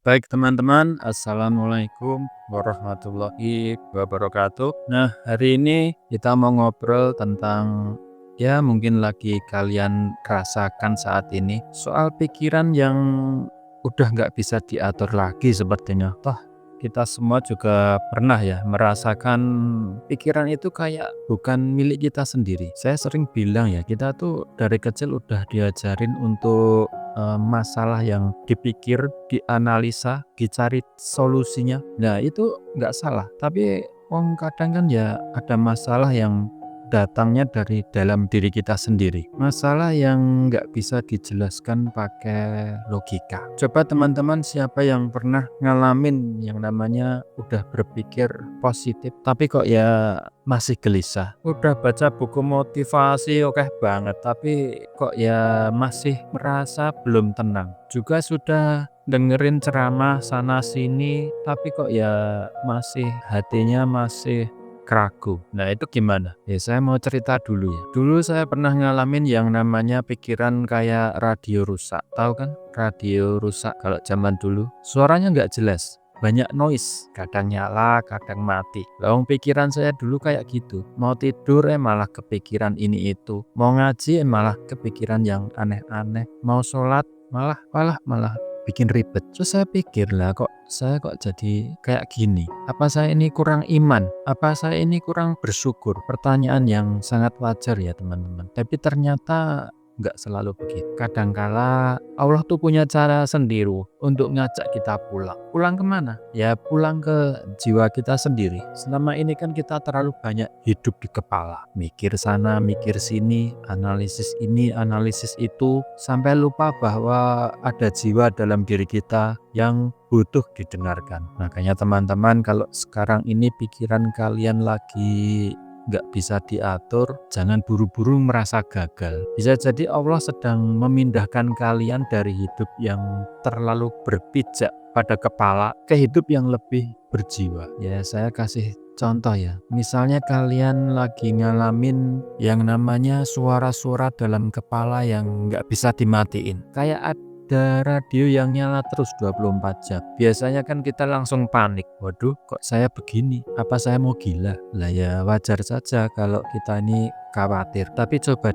Baik teman-teman, Assalamualaikum warahmatullahi wabarakatuh. Nah, hari ini kita mau ngobrol tentang mungkin lagi kalian rasakan saat ini soal pikiran yang udah nggak bisa diatur lagi sepertinya. Toh kita semua juga pernah ya merasakan pikiran itu kayak bukan milik kita sendiri. Saya sering bilang ya, kita tuh dari kecil udah diajarin untuk masalah yang dipikir, dianalisa, dicari solusinya. Nah, itu nggak salah, tapi kadang kan ya ada masalah yang datangnya dari dalam diri kita sendiri. Masalah yang nggak bisa dijelaskan pakai logika. Coba teman-teman siapa yang pernah ngalamin yang namanya udah berpikir positif, tapi kok ya masih gelisah. Udah baca buku motivasi oke banget, tapi kok ya masih merasa belum tenang. Juga sudah dengerin ceramah sana sini, tapi kok ya masih hatinya masih ragu. Nah, itu gimana? Ya saya mau cerita dulu ya. Dulu saya pernah ngalamin yang namanya pikiran kayak radio rusak. Tahu kan? Radio rusak kalau zaman dulu. Suaranya nggak jelas. Banyak noise, kadang nyala, kadang mati. Lawang pikiran saya dulu kayak gitu. Mau tidur malah kepikiran ini itu. Mau ngaji malah kepikiran yang aneh-aneh. Mau sholat malah bikin ribet. Terus saya pikir lah, saya kok jadi kayak gini? Apa saya ini kurang iman? Apa saya ini kurang bersyukur? Pertanyaan yang sangat wajar ya teman-teman. Tapi ternyata nggak selalu begitu. Kadangkala Allah tuh punya cara sendiri untuk ngajak kita pulang. Pulang kemana? Ya pulang ke jiwa kita sendiri. Selama ini kan kita terlalu banyak hidup di kepala. Mikir sana, mikir sini, analisis ini, analisis itu. Sampai lupa bahwa ada jiwa dalam diri kita yang butuh didengarkan. Makanya teman-teman, kalau sekarang ini pikiran kalian lagi nggak bisa diatur, jangan buru-buru merasa gagal. Bisa jadi Allah sedang memindahkan kalian dari hidup yang terlalu berpijak pada kepala ke hidup yang lebih berjiwa. Ya, saya kasih contoh ya. Misalnya kalian lagi ngalamin yang namanya suara-suara dalam kepala yang nggak bisa dimatiin. Kayak ada radio yang nyala terus 24 jam. Biasanya kan kita langsung panik. Waduh, kok saya begini? Apa saya mau gila? Lah ya wajar saja kalau kita ini khawatir. Tapi coba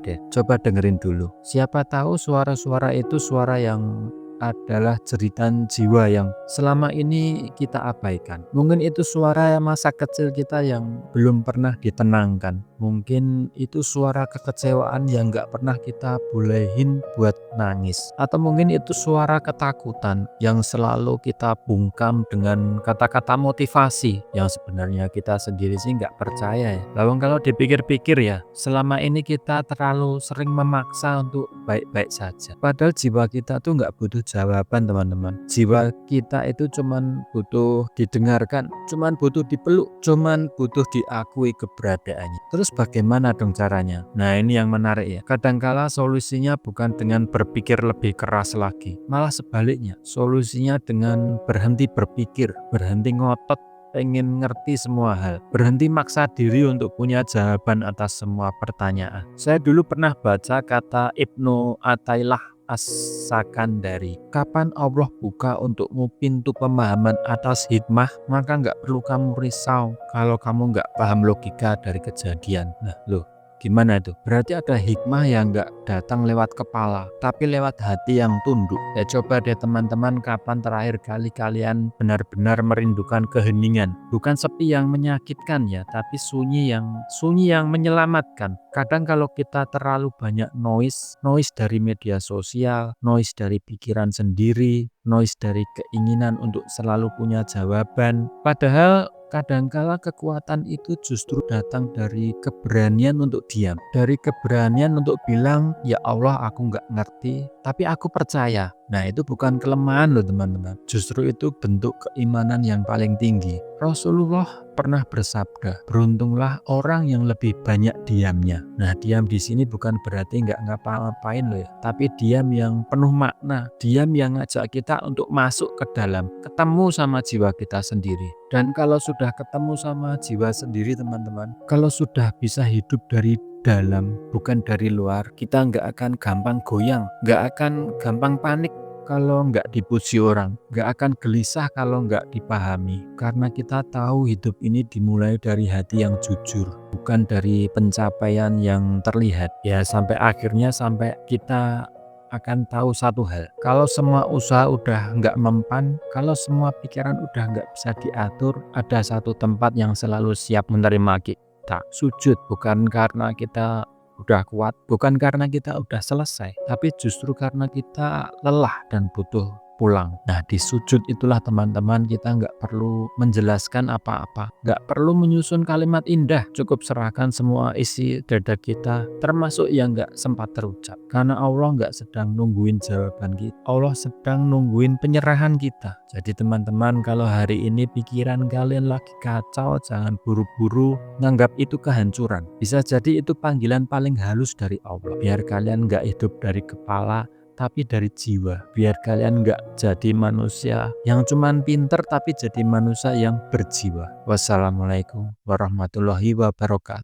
dengerin dulu. Siapa tahu suara-suara itu suara yang adalah jeritan jiwa yang selama ini kita abaikan. Mungkin itu suara masa kecil kita yang belum pernah ditenangkan. Mungkin itu suara kekecewaan yang gak pernah kita bolehin buat nangis. Atau mungkin itu suara ketakutan yang selalu kita bungkam dengan kata-kata motivasi yang sebenarnya kita sendiri sih gak percaya ya. Lalu kalau dipikir-pikir ya, selama ini kita terlalu sering memaksa untuk baik-baik saja. Padahal jiwa kita tuh gak butuh jawaban teman-teman. Jiwa kita itu cuman butuh didengarkan, cuman butuh dipeluk, cuman butuh diakui keberadaannya. Terus bagaimana dong caranya? Nah, ini yang menarik ya. Kadangkala solusinya bukan dengan berpikir lebih keras lagi, malah sebaliknya. Solusinya dengan berhenti berpikir, berhenti ngotot pengen ngerti semua hal, berhenti maksa diri untuk punya jawaban atas semua pertanyaan. Saya dulu pernah baca kata Ibnu Athaillah As-Sakandari. Kapan Allah buka untukmu pintu pemahaman atas hikmah, maka nggak perlu kamu risau kalau kamu nggak paham logika dari kejadian. Nah, loh, gimana itu? Berarti ada hikmah yang nggak datang lewat kepala, tapi lewat hati yang tunduk. Ya coba deh teman-teman, kapan terakhir kali kalian benar-benar merindukan keheningan? Bukan sepi yang menyakitkan ya, tapi sunyi yang menyelamatkan. Kadang kalau kita terlalu banyak noise dari media sosial, noise dari pikiran sendiri, noise dari keinginan untuk selalu punya jawaban. Padahal kadangkala kekuatan itu justru datang dari keberanian untuk diam. Dari keberanian untuk bilang, ya Allah aku nggak ngerti, tapi aku percaya. Nah, itu bukan kelemahan loh teman-teman. Justru itu bentuk keimanan yang paling tinggi. Rasulullah pernah bersabda, beruntunglah orang yang lebih banyak diamnya. Nah, diam di sini bukan berarti nggak ngapa-ngapain loh ya, tapi diam yang penuh makna, diam yang ngajak kita untuk masuk ke dalam, ketemu sama jiwa kita sendiri. Dan kalau sudah ketemu sama jiwa sendiri teman-teman, kalau sudah bisa hidup dari dalam bukan dari luar, kita nggak akan gampang goyang, nggak akan gampang panik, kalau nggak dipuji orang, nggak akan gelisah kalau nggak dipahami. Karena kita tahu hidup ini dimulai dari hati yang jujur, bukan dari pencapaian yang terlihat. Ya sampai akhirnya sampai kita akan tahu satu hal, kalau semua usaha udah nggak mempan, kalau semua pikiran udah nggak bisa diatur, ada satu tempat yang selalu siap menerima kita. Sujud bukan karena kita udah kuat, bukan karena kita udah selesai, tapi justru karena kita lelah dan butuh pulang. Nah di sujud itulah teman-teman kita nggak perlu menjelaskan apa-apa, nggak perlu menyusun kalimat indah, cukup serahkan semua isi dada kita, termasuk yang nggak sempat terucap. Karena Allah nggak sedang nungguin jawaban kita, Allah sedang nungguin penyerahan kita. Jadi teman-teman, kalau hari ini pikiran kalian lagi kacau, jangan buru-buru nganggap itu kehancuran. Bisa jadi itu panggilan paling halus dari Allah, biar kalian nggak hidup dari kepala tapi dari jiwa, biar kalian nggak jadi manusia yang cuman pinter tapi jadi manusia yang berjiwa. Wassalamualaikum warahmatullahi wabarakatuh.